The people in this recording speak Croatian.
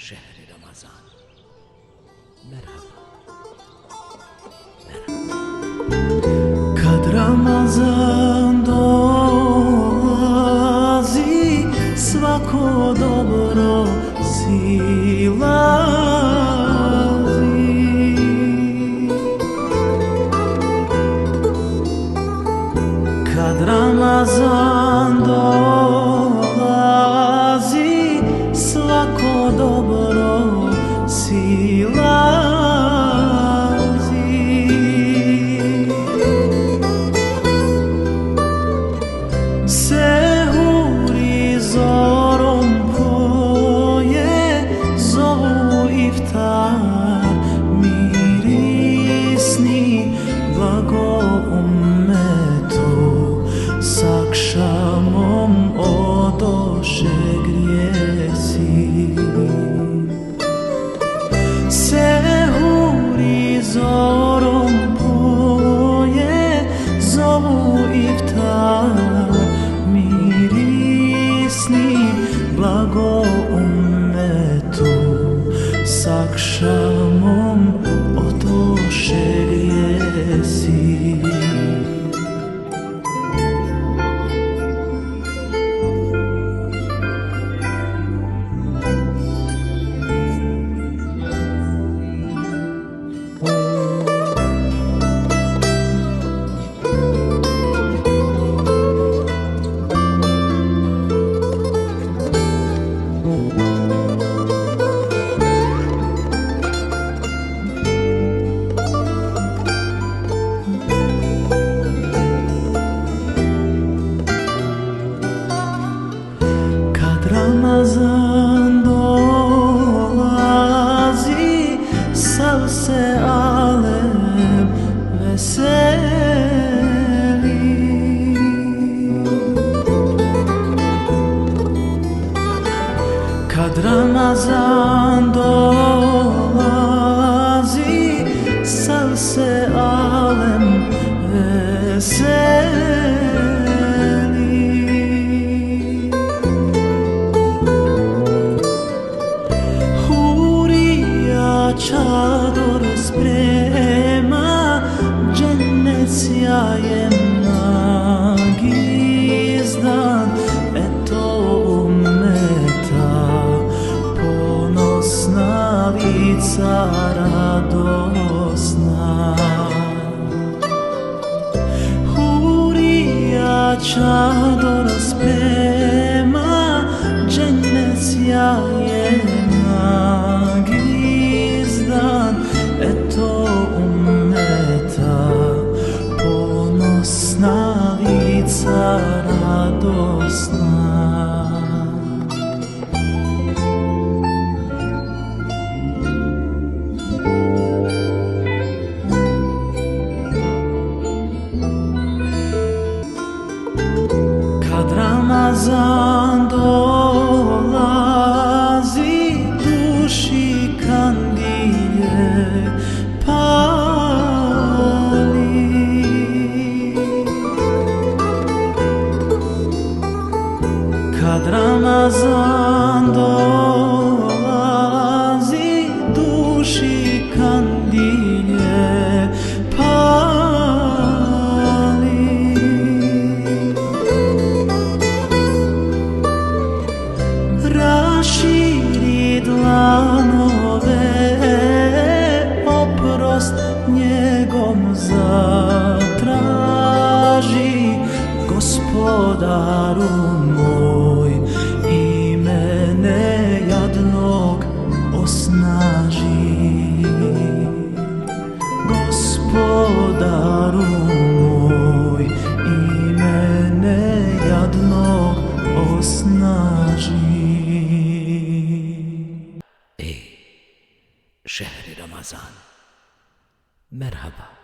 Şehri Ramazan. Merhaba. Kad Ramazan dolazi, svako dobro silazi. Kad Ramazan dolazi, svako dobro silazi. Sehuri zorom koje zovu iftar, mirisni blago ummetu, s akšamom odoše grijesi. Sehuri zorom koje zovu iftar, mirisni blago ummetu, s akšamom odoše grijesi. Ramazan dolazi, sav se alem veseli. Kad Ramazan dolazi, sav se alem veseli. Čador sprema, džennet sjajem nagizdan, eto ummeta, ponosna lica radosna. Hurija čador sprema, džennet sjajem nagizdan, eto ummeta, ponosna lica radosna. Kad Ramazan dolazi, duši kandilje pali. Kad Ramazan dolazi, duši kandilje pali. Raširi dlanove, oprost njegom zatraži, Gospodaru moj, i mene jadnog osnaži. Gospodaru moj, i mene jadnog osnaži. Şehri Ramazan. Merhaba.